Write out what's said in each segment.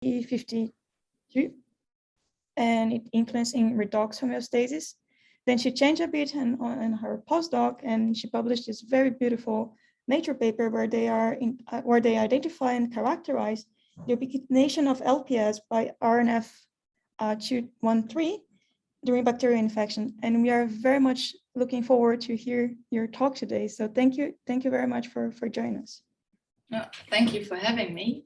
E52, and it influencing redox homeostasis. Then she changed a bit in her postdoc, and she published this very beautiful Nature paper where they identify and characterize the ubiquitination of LPS by RNF213 during bacterial infection. And we are very much looking forward to hear your talk today. So thank you very much for joining us. Thank you for having me.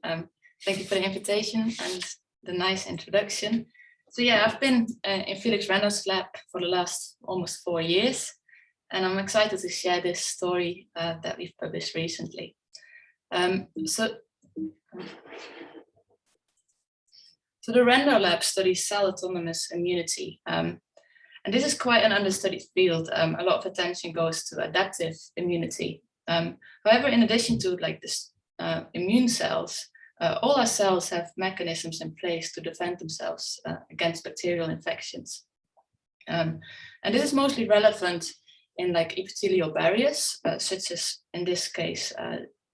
Thank you for the invitation and the nice introduction. So yeah, I've been in Felix Renner's lab for the last almost 4 years, and I'm excited to share this story that we've published recently. So the Renner lab studies cell autonomous immunity, and this is quite an understudied field. A lot of attention goes to adaptive immunity. However, in addition to like this immune cells, all our cells have mechanisms in place to defend themselves against bacterial infections. And this is mostly relevant in like epithelial barriers, such as in this case,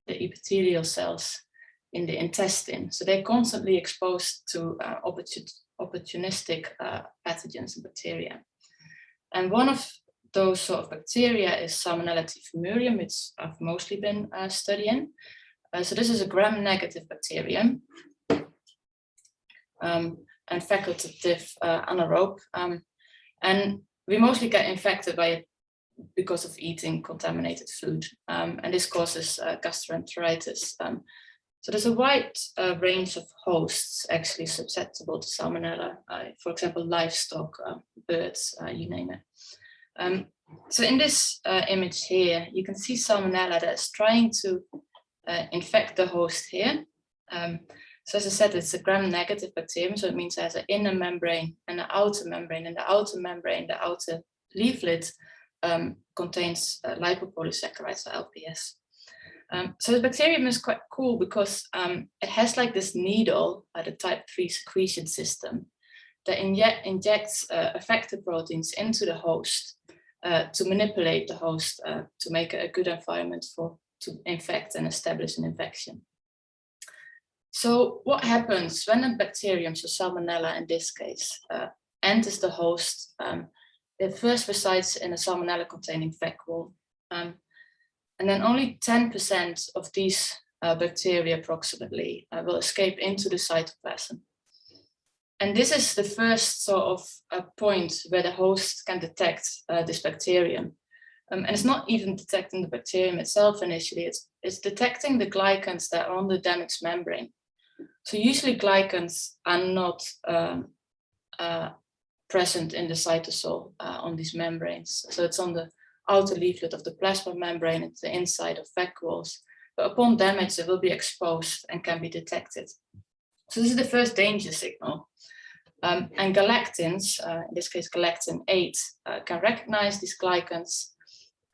the epithelial cells in the intestine. So they're constantly exposed to opportunistic pathogens and bacteria. And one of those sort of bacteria is Salmonella Typhimurium, which I've mostly been studying. So this is a gram-negative bacterium and facultative anaerobe. And we mostly get infected by it because of eating contaminated food. And this causes gastroenteritis. So there's a wide range of hosts actually susceptible to Salmonella, for example, livestock, birds, you name it. So in this image here, you can see Salmonella that's trying to infect the host here. So as I said, it's a gram-negative bacterium, so it means it has an inner membrane and an outer membrane, and the outer membrane, the outer leaflet, contains lipopolysaccharides, or LPS. So the bacterium is quite cool because it has like this needle, the type 3 secretion system, that injects effector proteins into the host to manipulate the host to make it a good environment to infect and establish an infection. So what happens when a bacterium, so Salmonella in this case, enters the host? It first resides in a Salmonella-containing vacuole, and then only 10% of these bacteria approximately will escape into the cytoplasm. And this is the first sort of point where the host can detect this bacterium. And it's not even detecting the bacterium itself initially, it's detecting the glycans that are on the damaged membrane. So usually glycans are not present in the cytosol on these membranes. So it's on the outer leaflet of the plasma membrane, it's the inside of vacuoles. But upon damage, it will be exposed and can be detected. So this is the first danger signal. And galactins, in this case galactin 8, can recognize these glycans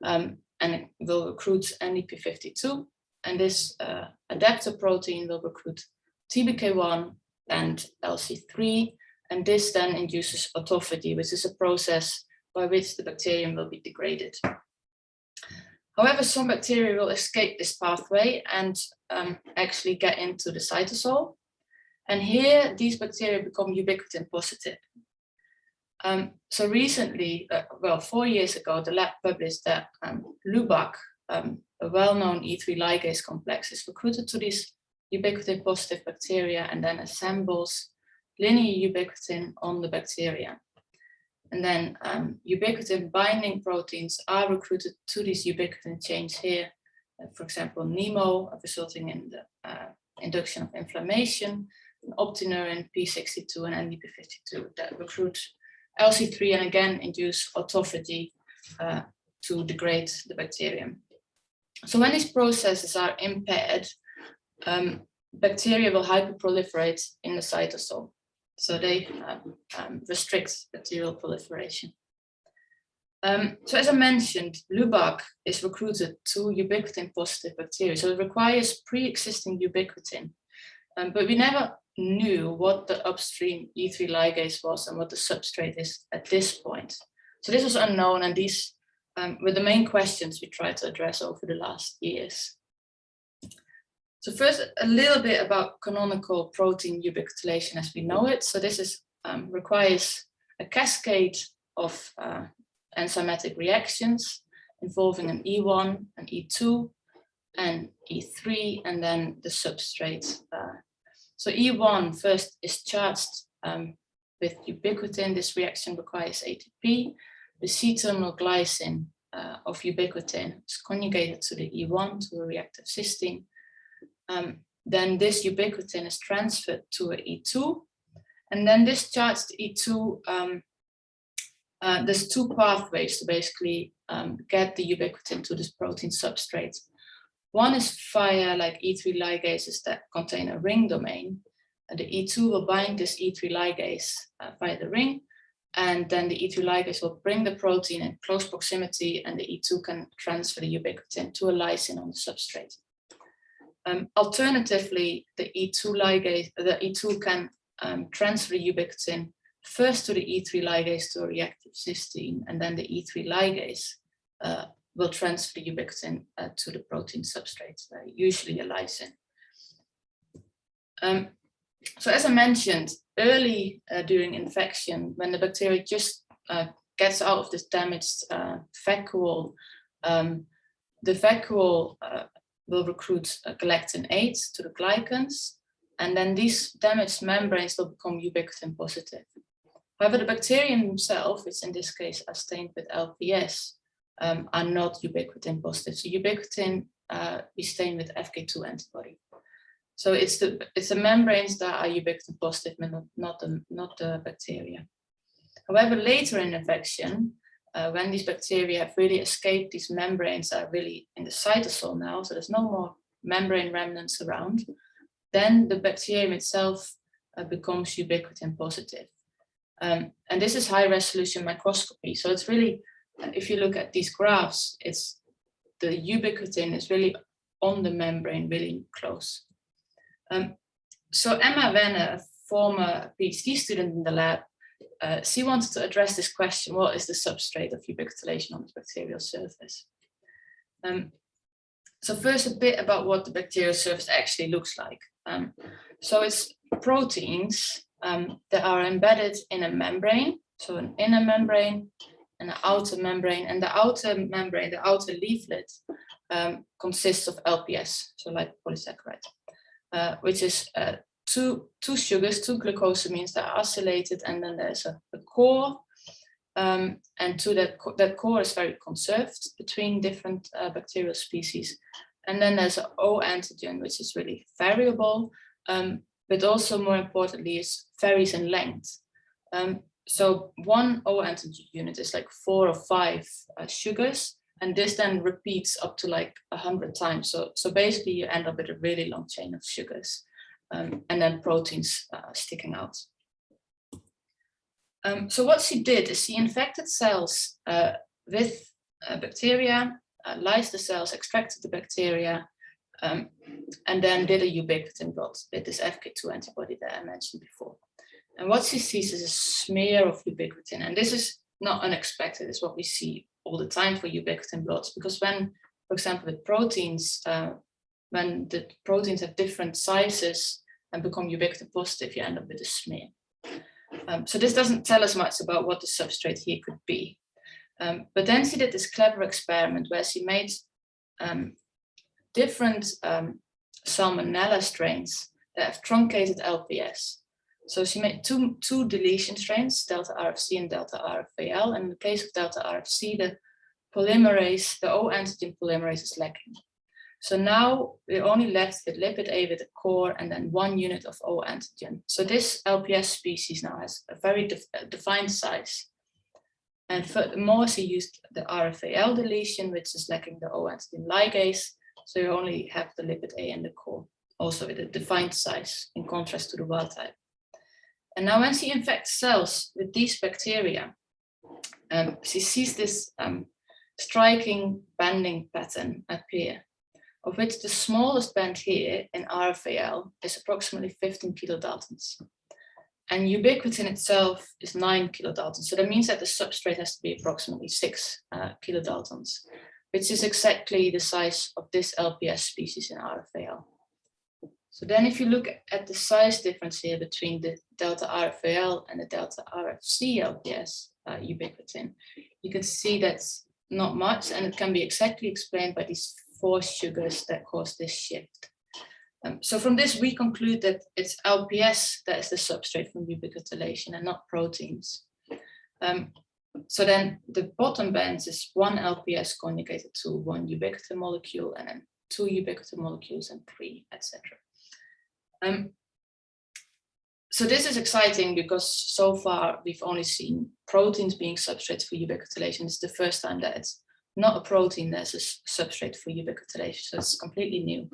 and it will recruit NEP52. And this adapter protein will recruit TBK1 and LC3. And this then induces autophagy, which is a process by which the bacterium will be degraded. However, some bacteria will escape this pathway and actually get into the cytosol. And here, these bacteria become ubiquitin positive. So recently, well, 4 years ago, the lab published that LUBAC, a well-known E3 ligase complex, is recruited to these ubiquitin positive bacteria and then assembles linear ubiquitin on the bacteria. And then ubiquitin binding proteins are recruited to these ubiquitin chains here, for example, NEMO, resulting in the induction of inflammation, optineurin, P62, and NEP52 that recruit LC3 and again induce autophagy to degrade the bacterium. So when these processes are impaired, bacteria will hyperproliferate in the cytosol. So they restrict bacterial proliferation. So as I mentioned, LUBAC is recruited to ubiquitin positive bacteria. So it requires pre-existing ubiquitin. But we never knew what the upstream E3 ligase was and what the substrate is at this point. So this was unknown, and these were the main questions we tried to address over the last years. So first, a little bit about canonical protein ubiquitylation as we know it. So this is requires a cascade of enzymatic reactions involving an E1, an E2, and E3, and then the substrate. So E1 first is charged with ubiquitin. This reaction requires ATP. The C-terminal glycine of ubiquitin is conjugated to the E1 to a reactive cysteine. Then this ubiquitin is transferred to an E2, and then this charged E2, there's two pathways to basically get the ubiquitin to this protein substrate. One is via like E3 ligases that contain a ring domain. And the E2 will bind this E3 ligase via the ring, and then the E3 ligase will bring the protein in close proximity, and the E2 can transfer the ubiquitin to a lysine on the substrate. Alternatively, the E2 can transfer the ubiquitin first to the E3 ligase to a reactive cysteine, and then the E3 ligase will transfer the ubiquitin to the protein substrate, usually a lysine. So as I mentioned, early during infection, when the bacteria just gets out of this damaged vacuole, the vacuole will recruit galactin 8 to the glycans, and then these damaged membranes will become ubiquitin positive. However, the bacterium themselves, which in this case are stained with LPS, are not ubiquitin positive. So ubiquitin is stained with FK2 antibody. So it's the membranes that are ubiquitin positive, not the bacteria. However, later in infection, when these bacteria have really escaped, these membranes are really in the cytosol now, so there's no more membrane remnants around, then the bacterium itself becomes ubiquitin positive. And this is high resolution microscopy. So it's really, if you look at these graphs, it's the ubiquitin is really on the membrane, really close. So Emma Wenne, a former PhD student in the lab, she wanted to address this question: what is the substrate of ubiquitylation on the bacterial surface? So first, a bit about what the bacterial surface actually looks like. So it's proteins that are embedded in a membrane, so an inner membrane and an outer membrane, and the outer membrane, the outer leaflet, consists of LPS, so lipopolysaccharide, which is two sugars, two glucosamines that are acylated, and then there's a core, and to that core is very conserved between different bacterial species. And then there's an O antigen, which is really variable, but also more importantly, it varies in length. So one O antigen unit is like 4 or 5 sugars, and this then repeats up to like 100 times. So basically you end up with a really long chain of sugars, and then proteins sticking out. So what she did is she infected cells with bacteria, lysed the cells, extracted the bacteria, and then did a ubiquitin blot with this FK2 antibody that I mentioned before. And what she sees is a smear of ubiquitin, and this is not unexpected. It's what we see all the time for ubiquitin blots, because when, for example, with proteins, when the proteins have different sizes and become ubiquitin positive, you end up with a smear. So this doesn't tell us much about what the substrate here could be. But then she did this clever experiment where she made different Salmonella strains that have truncated LPS. So she made two deletion strains, delta RFC and delta RFAL. And in the case of delta RFC, the polymerase, the O antigen polymerase is lacking. So now we're only left with lipid A with a core and then 1 unit of O antigen. So this LPS species now has a very defined size. And furthermore, she used the RFAL deletion, which is lacking the O antigen ligase. So you only have the lipid A and the core, also with a defined size, in contrast to the wild type. And now when she infects cells with these bacteria, she sees this striking banding pattern appear, of which the smallest band here in RFAL is approximately 15 kilodaltons. And ubiquitin itself is 9 kilodaltons. So that means that the substrate has to be approximately 6 kilodaltons, which is exactly the size of this LPS species in RFAL. So then if you look at the size difference here between the delta RFAL and the delta RFC LPS ubiquitin, you can see that's not much, and it can be exactly explained by these 4 sugars that cause this shift. So from this, we conclude that it's LPS that is the substrate from ubiquitylation and not proteins. So then the bottom bands is 1 LPS conjugated to 1 ubiquitin molecule, and then 2 ubiquitin molecules and 3, etc. So this is exciting because so far we've only seen proteins being substrates for ubiquitylation. It's the first time that it's not a protein that's a substrate for ubiquitylation, so it's completely new.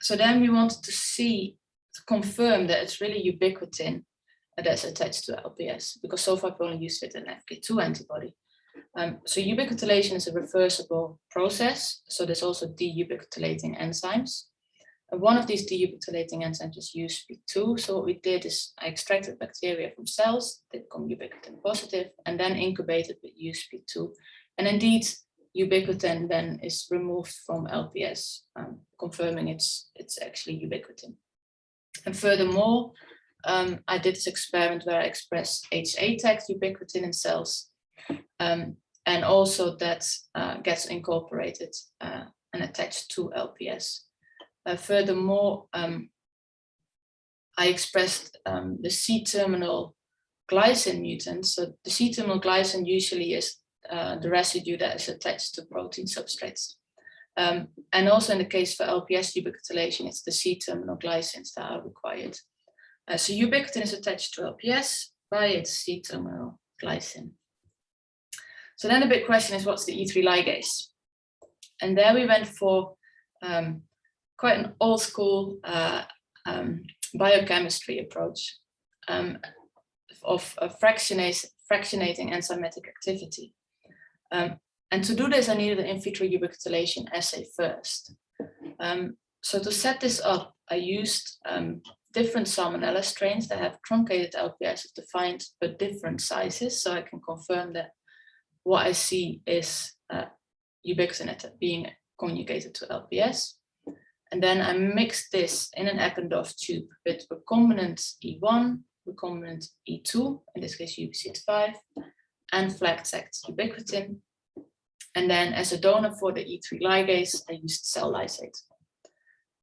So then we wanted to confirm that it's really ubiquitin that's attached to LPS, because so far we've only used it in an FK2 antibody. So ubiquitylation is a reversible process, so there's also deubiquitylating enzymes. And one of these deubiquitylating enzymes is USP2. So what we did is I extracted bacteria from cells, they become ubiquitin positive, and then incubated with USP2. And indeed, ubiquitin then is removed from LPS, confirming it's actually ubiquitin. And furthermore, I did this experiment where I expressed HA-tagged ubiquitin in cells, and also that gets incorporated and attached to LPS. Furthermore, I expressed the C-terminal glycine mutant. So the C-terminal glycine usually is the residue that is attached to protein substrates. And also in the case for LPS ubiquitylation, it's the C-terminal glycines that are required. So ubiquitin is attached to LPS by its C-terminal glycine. So then the big question is, what's the E3 ligase? And there we went for quite an old school biochemistry approach of fractionating enzymatic activity. And to do this, I needed an in vitro ubiquitylation assay first. So to set this up, I used different Salmonella strains that have truncated LPS of defined but different sizes, so I can confirm that what I see is ubiquitin being conjugated to LPS. And then I mixed this in an Eppendorf tube with recombinant E1, recombinant E2, in this case UBC5, and flag-tagged ubiquitin. And then as a donor for the E3 ligase, I used cell lysate.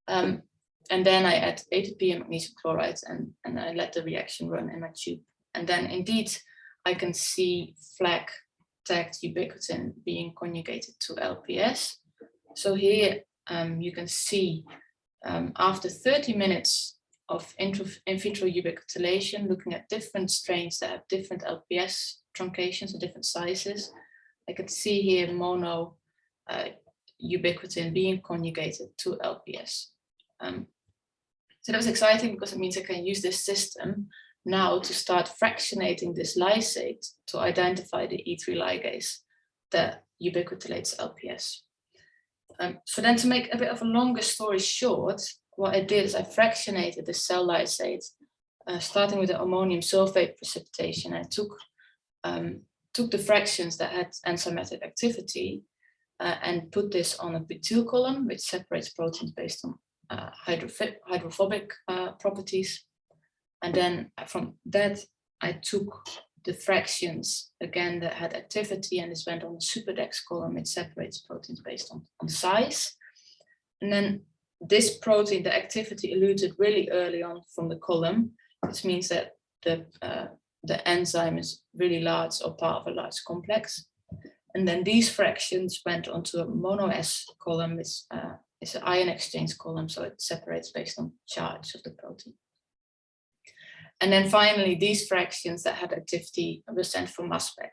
And then I add ATP and magnesium chloride, and I let the reaction run in my tube. And then indeed, I can see flag-tagged ubiquitin being conjugated to LPS. So here you can see after 30 minutes of in vitro ubiquitylation, looking at different strains that have different LPS truncations or different sizes, I can see here mono ubiquitin being conjugated to LPS. So that was exciting because it means I can use this system now to start fractionating this lysate to identify the E3 ligase that ubiquitylates LPS. So then, to make a bit of a longer story short, what I did is I fractionated the cell lysate, starting with the ammonium sulfate precipitation. I took the fractions that had enzymatic activity and put this on a butyl column, which separates proteins based on hydrophobic properties. And then from that, I took the fractions again that had activity, and this went on the superdex column. It separates proteins based on size. And then this protein, the activity eluted really early on from the column, which means that the enzyme is really large or part of a large complex. And then these fractions went onto a mono S column. It's an ion exchange column, so it separates based on charge of the protein. And then finally, these fractions that had activity were sent for mass spec.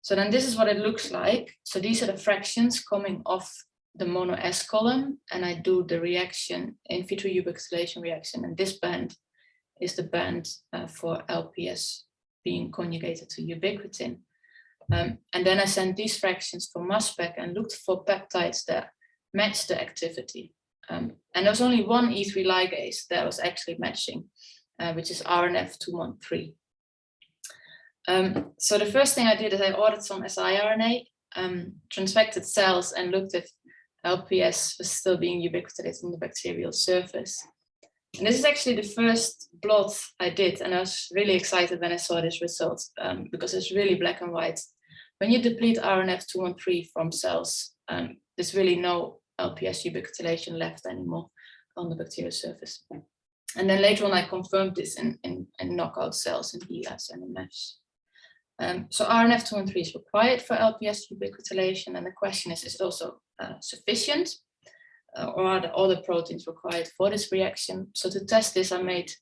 So then this is what it looks like. So these are the fractions coming off the mono S column, and I do the reaction, in vitro ubiquitylation reaction, and this band is the band for LPS being conjugated to ubiquitin. And then I sent these fractions for mass spec and looked for peptides that matched the activity. And there was only one E3 ligase that was actually matching, which is RNF213. So the first thing I did is I ordered some siRNA, transfected cells, and looked if LPS was still being ubiquitinated on the bacterial surface. And this is actually the first plot I did, and I was really excited when I saw this result because it's really black and white. When you deplete RNF213 from cells, there's really no LPS ubiquitination left anymore on the bacterial surface. And then later on, I confirmed this in knockout cells in ELAs and in MEFs. So RNF213 is required for LPS ubiquitination, and the question is it also sufficient? Or are there other proteins required for this reaction? So to test this, I made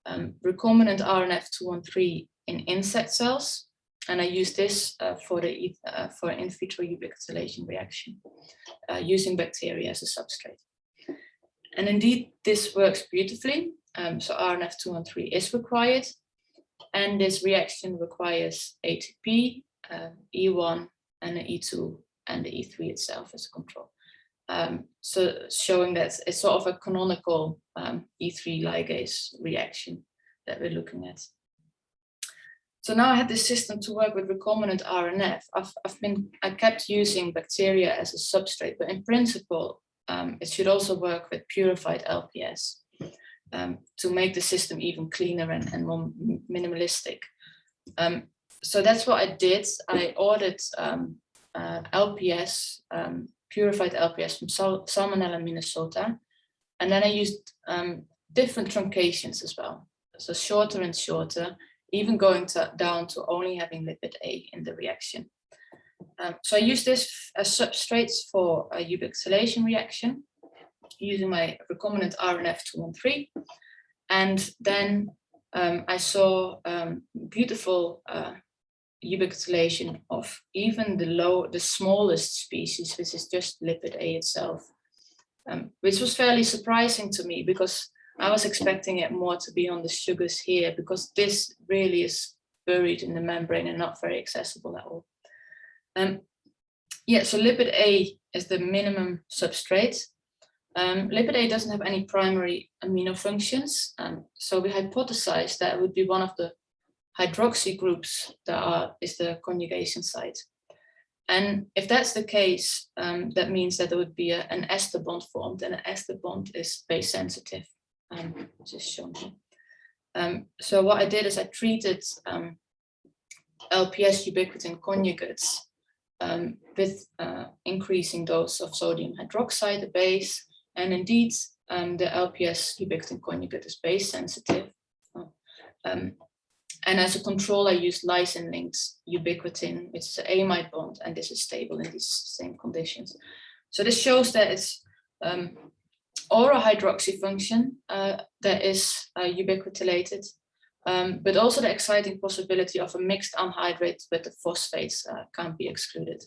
recombinant RNF213 in insect cells, and I used this for in vitro ubiquitination reaction using bacteria as a substrate. And indeed, this works beautifully. So RNF213 is required, and this reaction requires ATP, E1, and the E2, and the E3 itself as a control. So showing that it's sort of a canonical E3 ligase reaction that we're looking at. So now I had this system to work with recombinant RNF. I kept using bacteria as a substrate, but in principle, it should also work with purified LPS to make the system even cleaner and more minimalistic. So that's what I did. I ordered LPS, purified LPS from Salmonella, Minnesota. And then I used different truncations as well. So shorter and shorter, even going down to only having lipid A in the reaction. So I used this as substrates for a ubiquitination reaction using my recombinant RNF213. And then I saw beautiful ubiquitination of even the smallest species, which is just lipid A itself, which was fairly surprising to me because I was expecting it more to be on the sugars here, because this really is buried in the membrane and not very accessible at all. Yeah, so lipid A is the minimum substrate. Lipid A doesn't have any primary amino functions, so we hypothesized that it would be one of the hydroxy groups that is the conjugation site. And if that's the case, that means that there would be an ester bond formed, and an ester bond is base sensitive, which is shown here. So what I did is I treated LPS ubiquitin conjugates with increasing dose of sodium hydroxide, the base, and indeed the LPS ubiquitin conjugate is base sensitive. And as a control, I used lysine-linked ubiquitin, which is an amide bond, and this is stable in these same conditions. So this shows that it's oral hydroxy function that is ubiquitylated, but also the exciting possibility of a mixed anhydrate with the phosphates can't be excluded.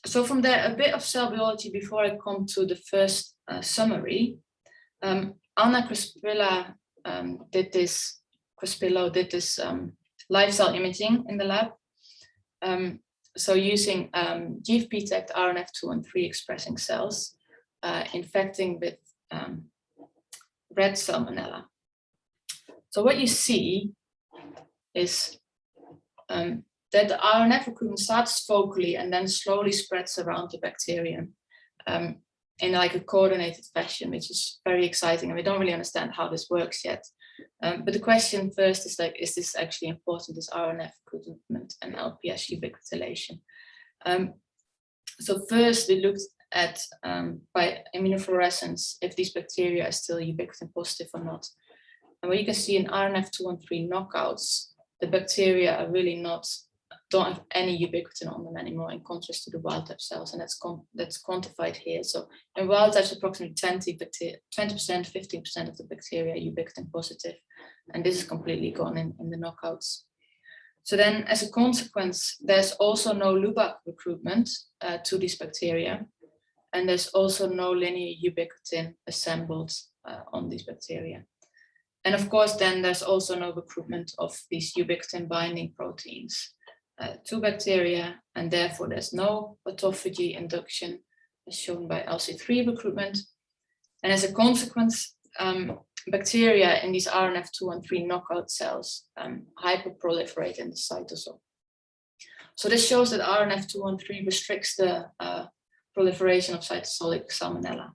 So from there, a bit of cell biology before I come to the first summary. Anna Crispillo did this live cell imaging in the lab. So using GFP-tagged RNF213 expressing cells, infecting with red salmonella. So what you see is that the RNF recruitment starts focally and then slowly spreads around the bacterium in like a coordinated fashion, which is very exciting. And we don't really understand how this works yet. But the question first is like, is this actually important, this RNF recruitment and LPS ubiquitination? So first we looked at by immunofluorescence if these bacteria are still ubiquitin positive or not. And what you can see in RNF213 knockouts, the bacteria are really don't have any ubiquitin on them anymore, in contrast to the wild type cells, and that's quantified here. So in wild types, approximately 20%, 15% of the bacteria are ubiquitin positive, and this is completely gone in the knockouts. So then, as a consequence, there's also no LUBAC recruitment to these bacteria, and there's also no linear ubiquitin assembled on these bacteria. And of course, then there's also no recruitment of these ubiquitin binding proteins to bacteria, and therefore there's no autophagy induction as shown by LC3 recruitment. And as a consequence, bacteria in these RNF213 knockout cells hyperproliferate in the cytosol. So this shows that RNF213 restricts the proliferation of cytosolic Salmonella.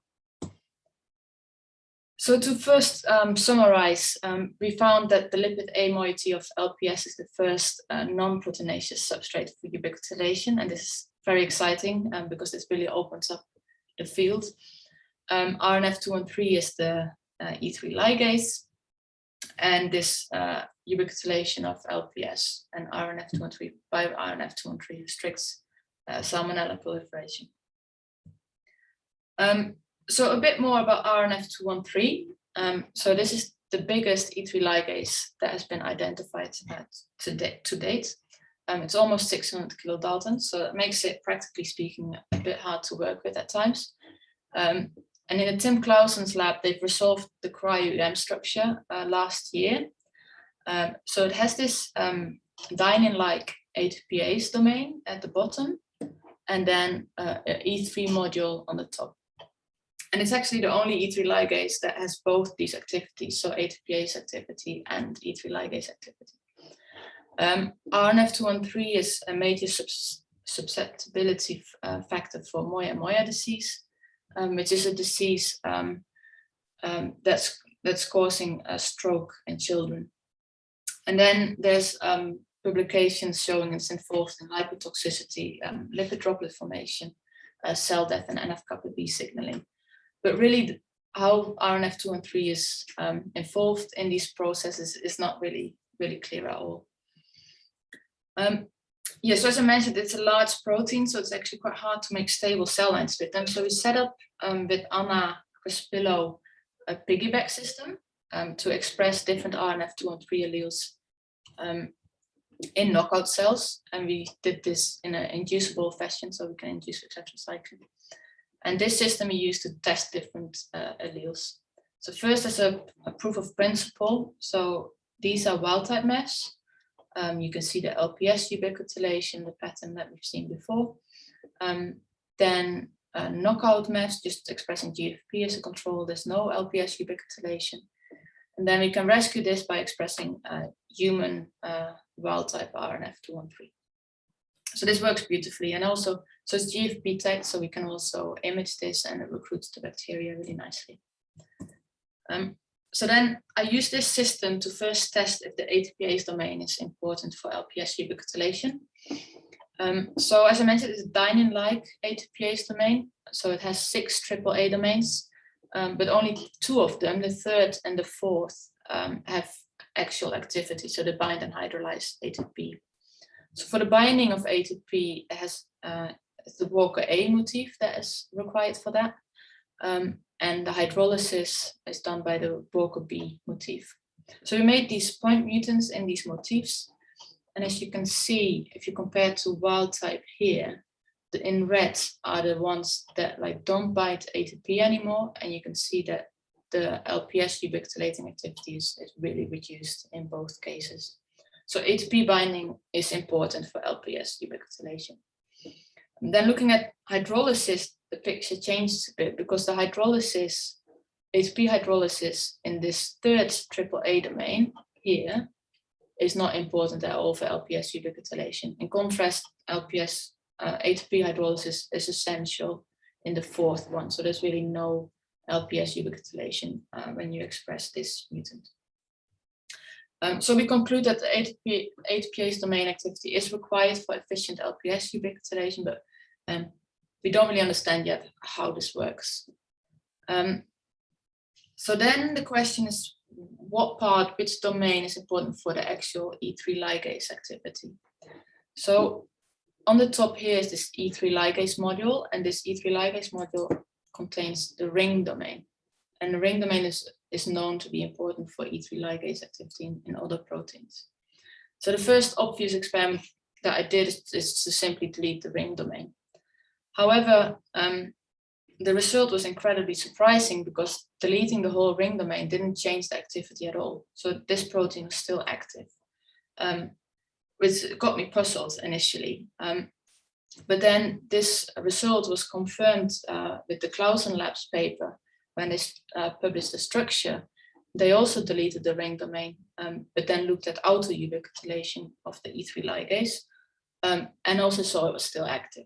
So to first summarize, we found that the Lipid A moiety of LPS is the first non-proteinaceous substrate for ubiquityration, and this is very exciting because this really opens up the field. RNF213 is the E3 ligase, and this ubiquitylation of LPS and RNF213 by RNF213 restricts Salmonella proliferation. So a bit more about RNF213. So this is the biggest E3 ligase that has been identified to date. It's almost 600 kilodaltons, so that makes it, practically speaking, a bit hard to work with at times. And in Tim Clausen's lab, they've resolved the cryo-UM structure last year. So it has this dynein-like ATPase domain at the bottom, and then an E3 module on the top. And it's actually the only E3 ligase that has both these activities, so ATPase activity and E3 ligase activity. RNF213 is a major susceptibility factor for Moya disease, which is a disease that's causing a stroke in children. And then there's publications showing it's involved in lipotoxicity, lipid droplet formation, cell death, and NF-kappa B signaling. But really, how RNF213 is involved in these processes is not really clear at all. Yeah, so as I mentioned, it's a large protein, so it's actually quite hard to make stable cell lines with them. So we set up with Anna Crispillo a PiggyBac system to express different RNF213 alleles in knockout cells, and we did this in an inducible fashion, so we can induce tetracycline. And this system we use to test different alleles. So first, as a proof of principle, so these are wild-type maps. You can see the LPS ubiquitylation, the pattern that we've seen before. Then knockout maps, just expressing GFP as a control. There's no LPS ubiquitylation. And then we can rescue this by expressing human wild-type RNF213. So this works beautifully, and also, so it's GFP tagged, so we can also image this, and it recruits the bacteria really nicely. So then I use this system to first test if the ATPase domain is important for LPS ubiquitylation. So as I mentioned, it's a dynein-like ATPase domain, so it has 6 AAA domains, but only 2 of them, the third and the fourth, have actual activity, so they bind and hydrolyze ATP. So for the binding of ATP, it has the Walker A motif that is required for that. And the hydrolysis is done by the Walker B motif. So we made these point mutants in these motifs. And as you can see, if you compare to wild type here, in red are the ones that don't bind ATP anymore. And you can see that the LPS ubiquitylating activity is really reduced in both cases. So ATP binding is important for LPS ubiquitylation. And then looking at hydrolysis, the picture changes a bit, because the hydrolysis, ATP hydrolysis in this third AAA domain here is not important at all for LPS ubiquitylation. In contrast, ATP hydrolysis is essential in the fourth one. So there's really no LPS ubiquitylation when you express this mutant. So we conclude that the ATPase domain activity is required for efficient LPS ubiquitylation, but we don't really understand yet how this works. So then the question is, which domain is important for the actual E3 ligase activity? So on the top here is this E3 ligase module, and this E3 ligase module contains the ring domain. And the ring domain is known to be important for E3 ligase activity in other proteins. So the first obvious experiment that I did is to simply delete the ring domain. However, the result was incredibly surprising, because deleting the whole ring domain didn't change the activity at all. So this protein was still active, which got me puzzled initially. But then this result was confirmed with the Clausen Labs paper. When they published the structure, they also deleted the ring domain, but then looked at auto-ubiquitylation of the E3 ligase. and also saw it was still active.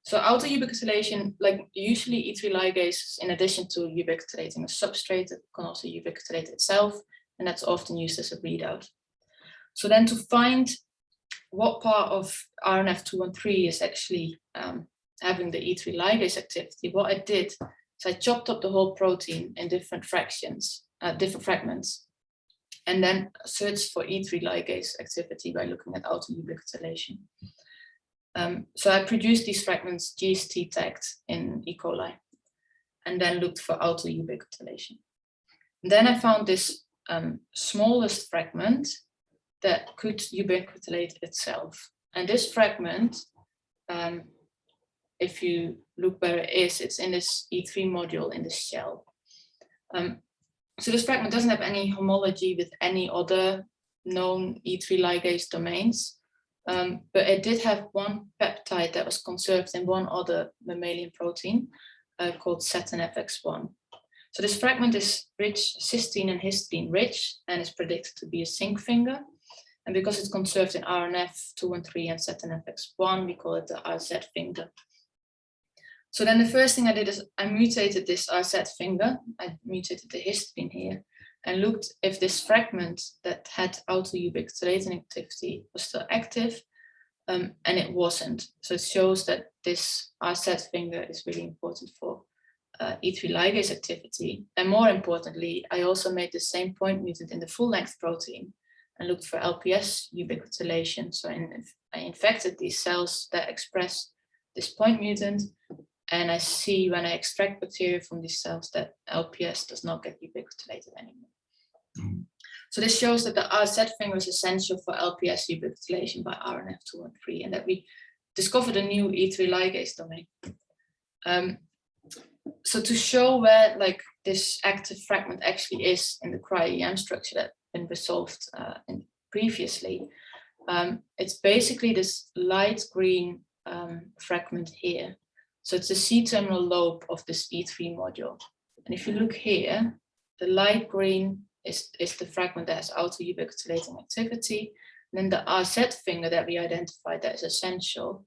So auto-ubiquitylation, like usually E3 ligase, in addition to ubiquitulating a substrate, it can also ubiquitilate itself, and that's often used as a readout. So then to find what part of RNF213 is actually having the E3 ligase activity, what I did is I chopped up the whole protein in different fractions, different fragments, and then searched for E3 ligase activity by looking at auto-ubiquitylation. So I produced these fragments GST tagged in E. coli, and then looked for auto-ubiquitylation. Then I found this smallest fragment that could ubiquitilate itself. And this fragment, if you look where it is, it's in this E3 module in the shell. So this fragment doesn't have any homology with any other known E3 ligase domains. But it did have one peptide that was conserved in one other mammalian protein called SATNFX1. So this fragment is rich, cysteine and histidine rich, and is predicted to be a zinc finger. And because it's conserved in RNF213 and SATNFX1, we call it the RZ finger. So then the first thing I did is I mutated this RZ finger. I mutated the histidine here, and looked if this fragment that had auto-ubiquitulating activity was still active, and it wasn't. So it shows that this RZ finger is really important for E3 ligase activity. And more importantly, I also made the same point mutant in the full-length protein and looked for LPS ubiquitylation. So I infected these cells that express this point mutant, and I see when I extract bacteria from these cells that LPS does not get ubiquitulated anymore. So this shows that the RZ finger is essential for LPS ubiquitylation by RNF213, and that we discovered a new E3 ligase domain. So to show where like this active fragment actually is in the cryo-EM structure that had been resolved previously, it's basically this light green fragment here. So it's the C-terminal lobe of this E3 module. And if you look here, the light green is the fragment that has auto-ubiquitulating activity. And then the RZ finger that we identified that is essential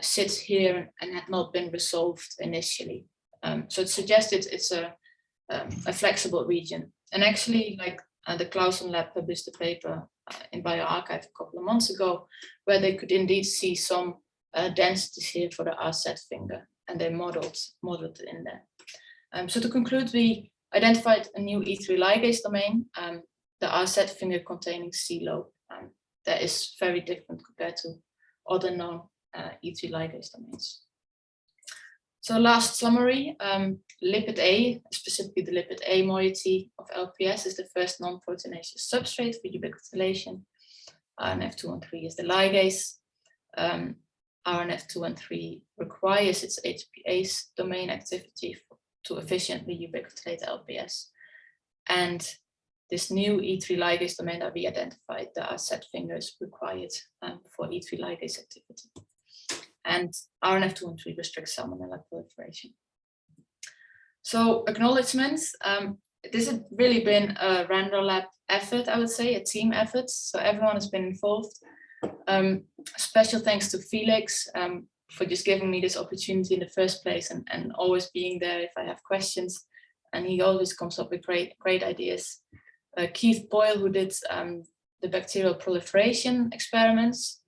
sits here and had not been resolved initially. So it suggested it's a flexible region. And actually, like the Clausen lab published a paper in bioRxiv a couple of months ago, where they could indeed see some densities here for the RZ finger, and they modeled it in there. So to conclude, we identified a new E3 ligase domain, the RZ-finger-containing C-lobe, that is very different compared to other known E3 ligase domains. So last summary, Lipid A, specifically the Lipid A moiety of LPS, is the first non-proteinaceous substrate for ubiquitilation. RNF213 is the ligase. RNF213 requires its HPase domain activity to efficiently ubiquitilate LPS. And this new E3 ligase domain that we identified, the RZ finger, is required for E3 ligase activity. And RNF213 restricts Salmonella proliferation. So acknowledgements. This has really been a Randall Lab effort, I would say, a team effort. So everyone has been involved. Special thanks to Felix for just giving me this opportunity in the first place, and always being there if I have questions. And he always comes up with great ideas. Keith Boyle, who did the bacterial proliferation experiments.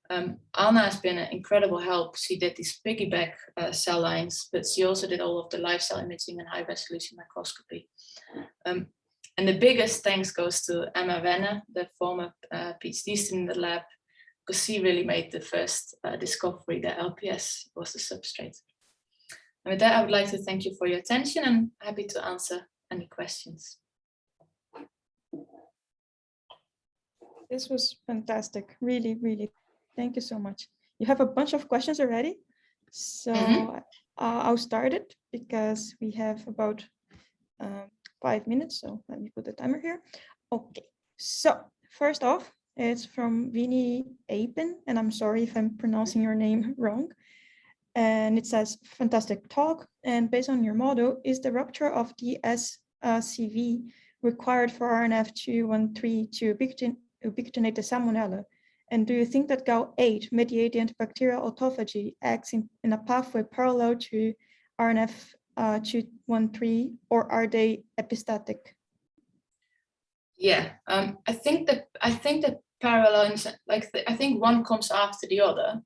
Anna has been an incredible help. She did these PiggyBac cell lines, but she also did all of the live cell imaging and high resolution microscopy. And the biggest thanks goes to Emma Wenner, the former PhD student in the lab, because she really made the first discovery that LPS was the substrate. And with that, I would like to thank you for your attention, and happy to answer any questions. This was fantastic. Really, really. Thank you so much. You have a bunch of questions already. So I'll start it because we have about 5 minutes. So let me put the timer here. Okay. So first off, it's from Vinnie Apen, and I'm sorry if I'm pronouncing your name wrong. And it says, fantastic talk. And based on your model, is the rupture of the SCV required for RNF213 to ubiquitinate the Salmonella? And do you think that GAL8 mediate the antibacterial autophagy acts in a pathway parallel to RNF213, or are they epistatic? Yeah, I think that parallel, I think one comes after the other.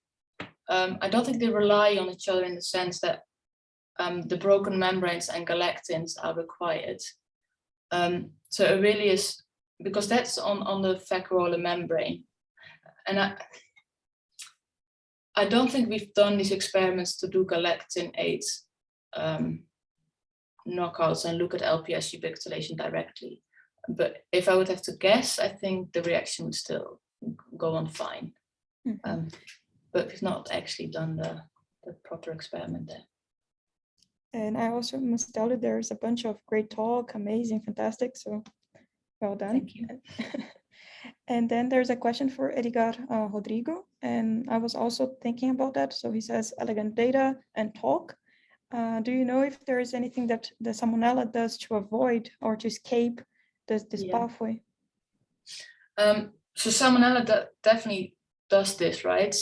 I don't think they rely on each other in the sense that the broken membranes and galactins are required. So it really is, because that's on the vacuolar membrane. And I don't think we've done these experiments to do galactin 8 knockouts and look at LPS ubiquitylation directly. But if I would have to guess, I think the reaction would still go on fine. Mm-hmm. But we've not actually done the proper experiment there. And I also must tell you, there's a bunch of great talk, amazing, fantastic. So well done. Thank you. And then there's a question for Edgar Rodrigo. And I was also thinking about that. So he says, elegant data and talk. Do you know if there is anything that the Salmonella does to avoid or to escape this pathway? So Salmonella definitely does this, right?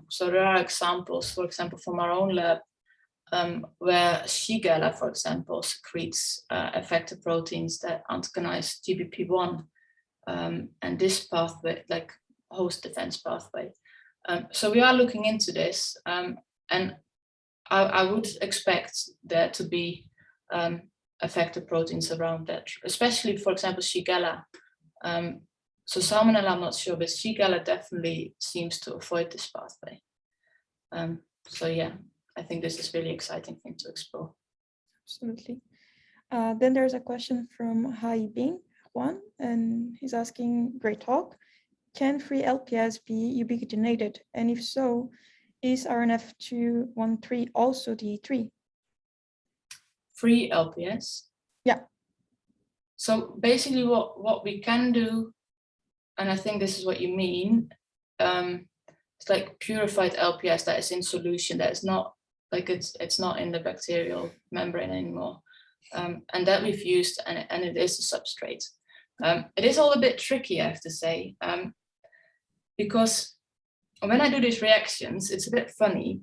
So there are examples, for example, from our own lab, where Shigella, for example, secretes effector proteins that antagonize GBP1 and this pathway, like host defense pathway. So we are looking into this, and I would expect there to be effector proteins around that, especially, for example, Shigella. So Salmonella, I'm not sure, but Shigella definitely seems to avoid this pathway. So yeah, I think this is really exciting thing to explore. Absolutely. Then there's a question from Hai Bing Juan, and he's asking, great talk. Can free LPS be ubiquitinated? And if so, is RNF213 also the E3? Free LPS? Yeah. So basically what we can do, and I think this is what you mean, it's like purified LPS that is in solution, that is not like it's not in the bacterial membrane anymore. And that we've used, and it is a substrate. It is all a bit tricky, I have to say, because when I do these reactions, it's a bit funny.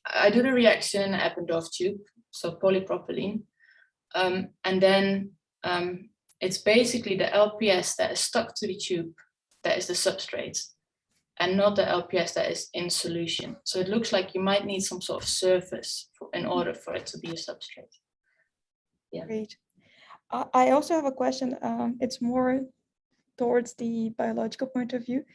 I do the reaction in an Eppendorf tube, so polypropylene, and then it's basically the LPS that is stuck to the tube that is the substrate, and not the LPS that is in solution. So it looks like you might need some sort of surface in order for it to be a substrate. Yeah. Great. I also have a question. It's more towards the biological point of view.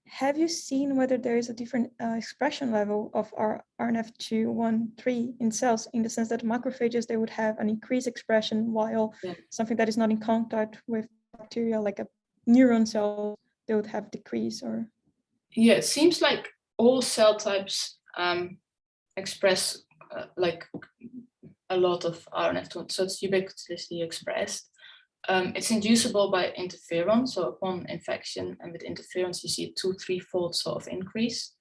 Have you seen whether there is a different expression level of our RNF213 in cells, in the sense that macrophages, they would have an increased expression, while something that is not in contact with bacteria, like a neuron cell, they would have decrease? Or yeah, it seems like all cell types express like a lot of RNF213, so it's ubiquitously expressed. It's inducible by interferon, so upon infection and with interferons you see a 2-3-fold sort of increase,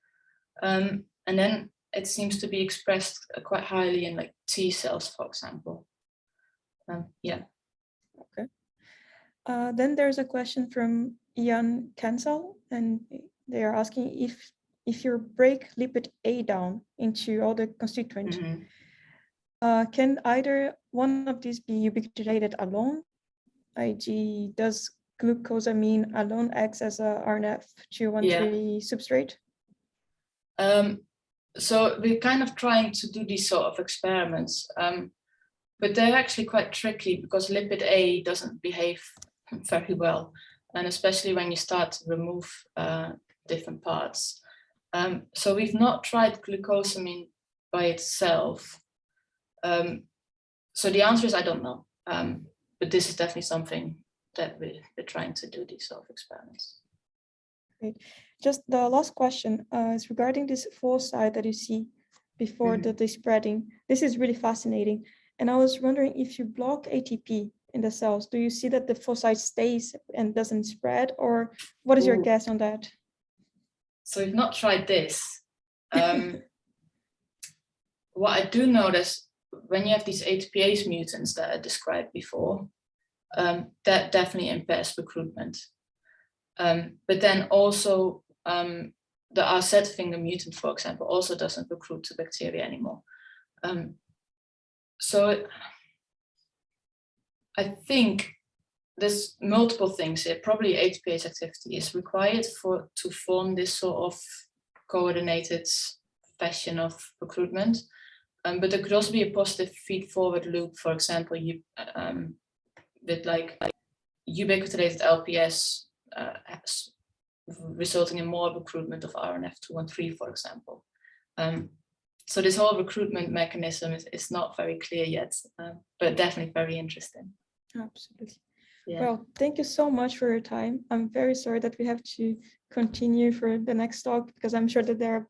and then it seems to be expressed quite highly in like T cells, for example. Yeah. Okay. Then there's a question from Ian Kansel, and they are asking if you break lipid A down into all the constituents, can either one of these be ubiquitylated alone? i.e., does glucosamine alone acts as a RNF213 substrate? So we're kind of trying to do these sort of experiments, but they're actually quite tricky because lipid A doesn't behave very well, and especially when you start to remove different parts. So we've not tried glucosamine by itself. So the answer is I don't know. But this is definitely something that we're trying to do, these sort of experiments. Great. Just the last question is regarding this foci that you see before the spreading. This is really fascinating. And I was wondering, if you block ATP in the cells, do you see that the foci stays and doesn't spread? Or what is your guess on that? So we've not tried this. What I do know is when you have these ATPase mutants that I described before, that definitely impairs recruitment. But then also The RZ-finger mutant, for example, also doesn't recruit to bacteria anymore. So I think there's multiple things here. Probably ATPase activity is required to form this sort of coordinated fashion of recruitment. But there could also be a positive feed-forward loop, for example, with like ubiquitylated LPS resulting in more recruitment of RNF213, for example. So this whole recruitment mechanism is not very clear yet, but definitely very interesting. Absolutely. Yeah. Well, thank you so much for your time. I'm very sorry that we have to continue for the next talk because I'm sure that there are